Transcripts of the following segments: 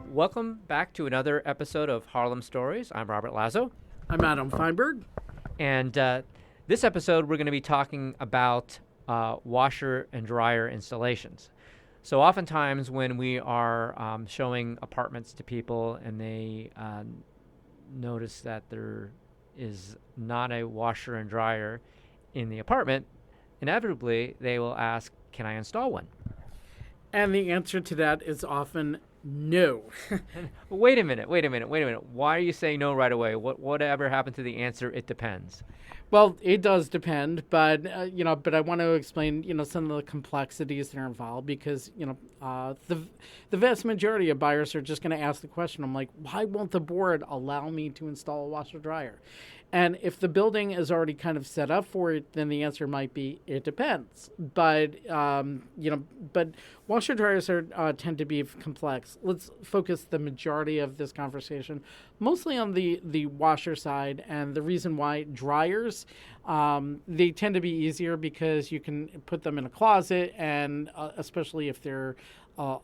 Welcome back to another episode of Harlem Stories. I'm Robert Lazo. I'm Adam Feinberg. And this episode, we're going to be talking about washer and dryer installations. So oftentimes when we are showing apartments to people and they notice that there is not a washer and dryer in the apartment, inevitably they will ask, can I install one? And the answer to that is often no. Wait a minute. Why are you saying no right away? Whatever happened to the answer, it depends? Well, it does depend, but but I want to explain, some of the complexities that are involved because, the vast majority of buyers are just going to ask the question. I'm like, why won't the board allow me to install a washer dryer? And if the building is already kind of set up for it, then the answer might be it depends. But but washer dryers are tend to be complex. Let's focus the majority of this conversation mostly on the washer side, and the reason why dryers they tend to be easier because you can put them in a closet, and especially if they're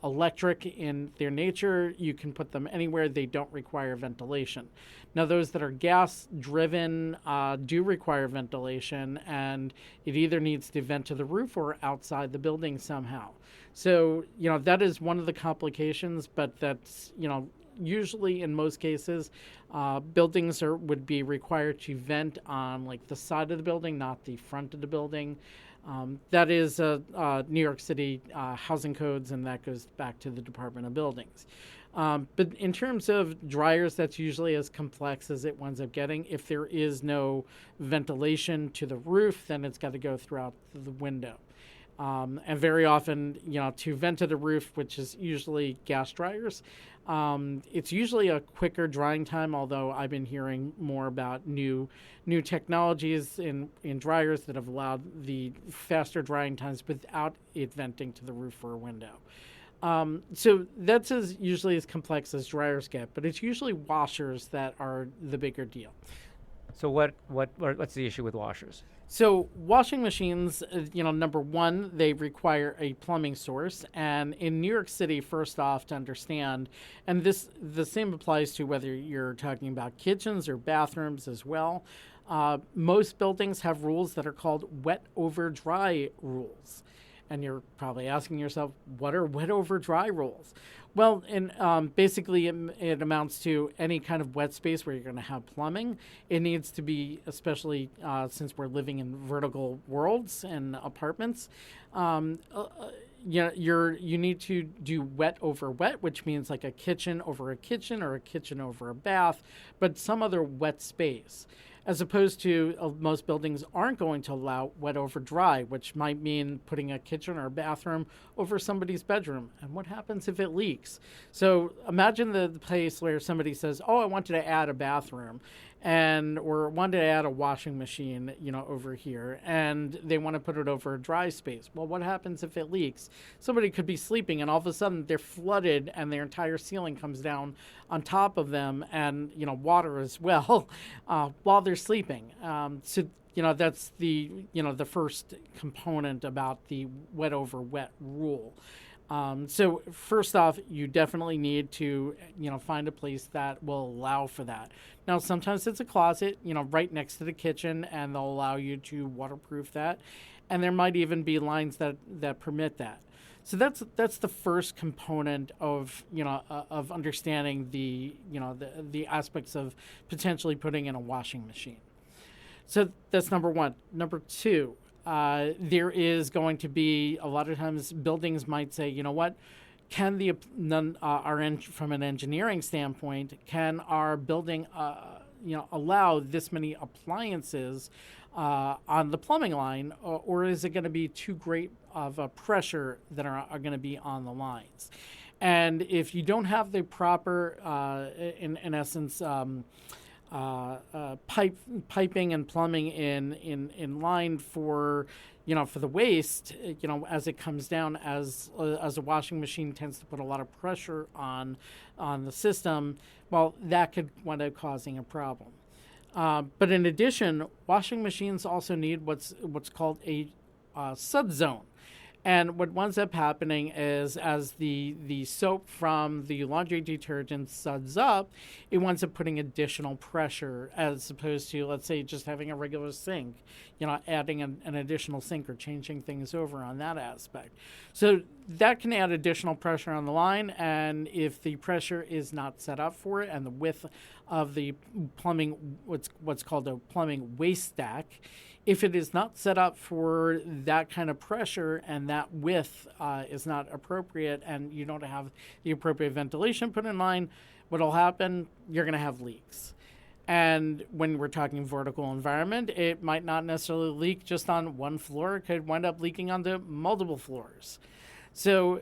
electric in their nature, you can put them anywhere. They don't require ventilation. Now, those that are gas-driven do require ventilation, and it either needs to vent to the roof or outside the building somehow. So, that is one of the complications, but that's, usually in most cases, buildings would be required to vent on like the side of the building, not the front of the building. That is New York City housing codes, and that goes back to the Department of Buildings. But in terms of dryers, that's usually as complex as it winds up getting. If there is no ventilation to the roof, then it's got to go throughout the window. And very often, to vent to the roof, which is usually gas dryers, it's usually a quicker drying time, although I've been hearing more about new technologies in dryers that have allowed the faster drying times without it venting to the roof or a window. So that's usually as complex as dryers get, but it's usually washers that are the bigger deal. So what's the issue with washers? So washing machines, number one, they require a plumbing source. And in New York City, first off, to understand, and the same applies to whether you're talking about kitchens or bathrooms as well, most buildings have rules that are called wet over dry rules. And you're probably asking yourself, what are wet over dry rules? Well, basically it amounts to any kind of wet space where you're going to have plumbing. It needs to be, especially since we're living in vertical worlds and apartments, you need to do wet over wet, which means like a kitchen over a kitchen or a kitchen over a bath, but some other wet space. As opposed to most buildings aren't going to allow wet over dry, which might mean putting a kitchen or a bathroom over somebody's bedroom. And what happens if it leaks? So imagine the place where somebody says, oh, I wanted to add a bathroom or wanted to add a washing machine, over here, and they want to put it over a dry space. Well, what happens if it leaks? Somebody could be sleeping and all of a sudden they're flooded and their entire ceiling comes down on top of them, and, water as well, while they're sleeping. So that's the first component about the wet over wet rule. So first off, you definitely need to, find a place that will allow for that. Now, sometimes it's a closet, right next to the kitchen, and they'll allow you to waterproof that. And there might even be lines that permit that. So that's the first component of, of understanding the aspects of potentially putting in a washing machine. So that's number one. Number two, there is going to be a lot of times buildings might say, you know what, can from an engineering standpoint, can our building, allow this many appliances on the plumbing line, or is it going to be too great of a pressure that are going to be on the lines? And if you don't have the proper, in essence, piping and plumbing in line for for the waste, as it comes down, as a washing machine tends to put a lot of pressure on the system, well, that could wind up causing a problem. But in addition, washing machines also need what's called a Suds Zone. And what winds up happening is as the soap from the laundry detergent suds up, it winds up putting additional pressure as opposed to, let's say, just having a regular sink, adding an additional sink or changing things over on that aspect. So that can add additional pressure on the line. And if the pressure is not set up for it and the width of the plumbing, what's called a plumbing waste stack, if it is not set up for that kind of pressure and that width is not appropriate and you don't have the appropriate ventilation put in line, what will happen? You're going to have leaks. And when we're talking vertical environment, it might not necessarily leak just on one floor. It could wind up leaking onto multiple floors. So,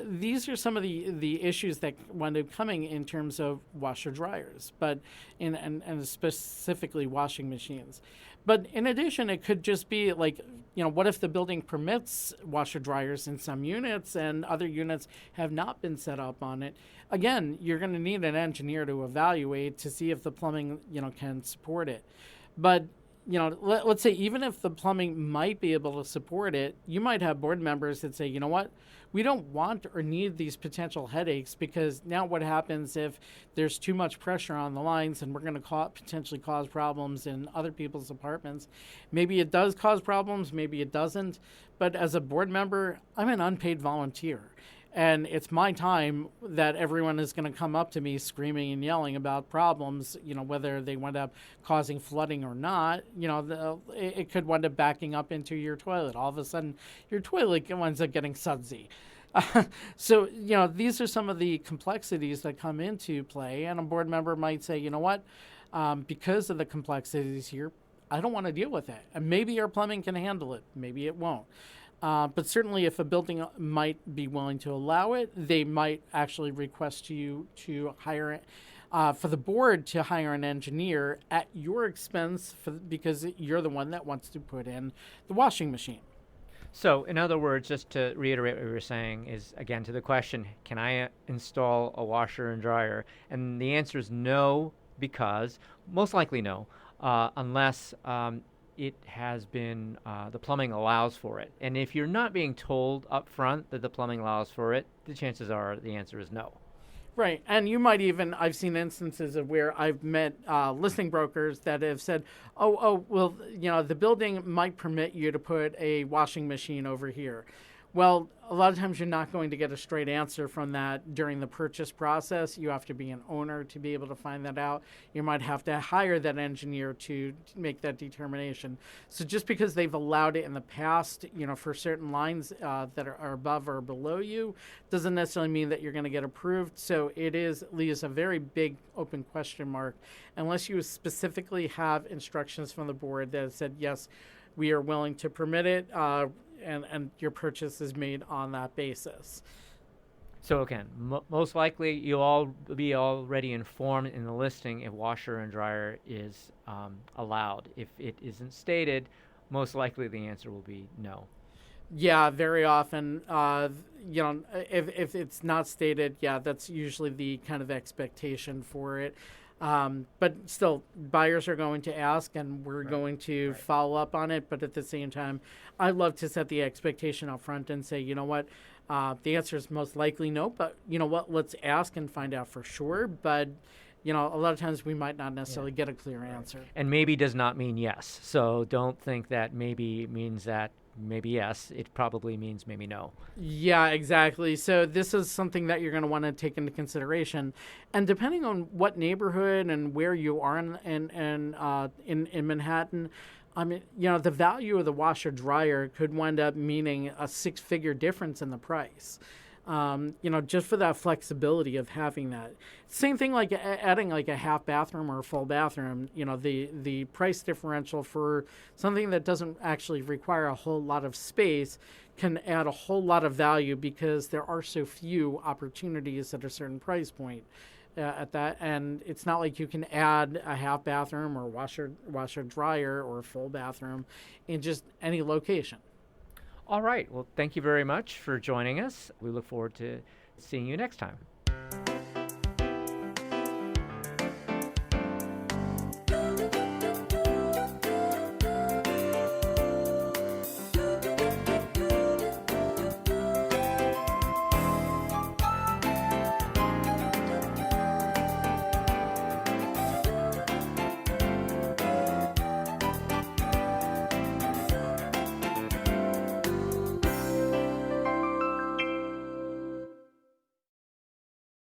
these are some of the issues that wind up coming in terms of washer dryers, but and specifically washing machines. But in addition, it could just be like, what if the building permits washer dryers in some units and other units have not been set up on it? Again, you're going to need an engineer to evaluate to see if the plumbing, can support it. But let's say even if the plumbing might be able to support it, you might have board members that say, you know what, we don't want or need these potential headaches because now what happens if there's too much pressure on the lines and we're going to potentially cause problems in other people's apartments. Maybe it does cause problems, maybe it doesn't. But as a board member, I'm an unpaid volunteer. And it's my time that everyone is going to come up to me screaming and yelling about problems, whether they wind up causing flooding or not. It could wind up backing up into your toilet. All of a sudden, your toilet winds up getting sudsy. So, these are some of the complexities that come into play. And a board member might say, you know what, because of the complexities here, I don't want to deal with it. And maybe our plumbing can handle it. Maybe it won't. But certainly if a building might be willing to allow it, they might actually request you to hire for the board to hire an engineer at your expense because you're the one that wants to put in the washing machine. So, in other words, just to reiterate what we were saying is, again, to the question, can I install a washer and dryer? And the answer is no, because, most likely no, unless it has been, the plumbing allows for it. And if you're not being told up front that the plumbing allows for it, the chances are the answer is no. Right. And you might even, I've seen instances of where I've met listing brokers that have said, well, the building might permit you to put a washing machine over here. Well, a lot of times you're not going to get a straight answer from that during the purchase process. You have to be an owner to be able to find that out. You might have to hire that engineer to make that determination. So just because they've allowed it in the past, for certain lines that are above or below you, doesn't necessarily mean that you're going to get approved. So it leaves a very big open question mark unless you specifically have instructions from the board that said, yes, we are willing to permit it. And your purchase is made on that basis. So again, most likely you'll all be already informed in the listing if washer and dryer is allowed. If it isn't stated, most likely the answer will be no. Yeah, very often, if it's not stated, that's usually the kind of expectation for it. But still, buyers are going to ask, and we're going to follow up on it. But at the same time, I love to set the expectation up front and say, you know what, the answer is most likely no. But you know what, let's ask and find out for sure. But a lot of times we might not necessarily get a clear answer. And maybe does not mean yes. So don't think that maybe means that maybe yes. It probably means maybe no. Yeah, exactly. So this is something that you're going to want to take into consideration. And depending on what neighborhood and where you are in Manhattan, I mean, the value of the washer dryer could wind up meaning a 6-figure difference in the price. Just for that flexibility of having that. Same thing like adding like a half bathroom or a full bathroom, the price differential for something that doesn't actually require a whole lot of space can add a whole lot of value because there are so few opportunities at a certain price point at that. And it's not like you can add a half bathroom or washer dryer or a full bathroom in just any location. All right. Well, thank you very much for joining us. We look forward to seeing you next time.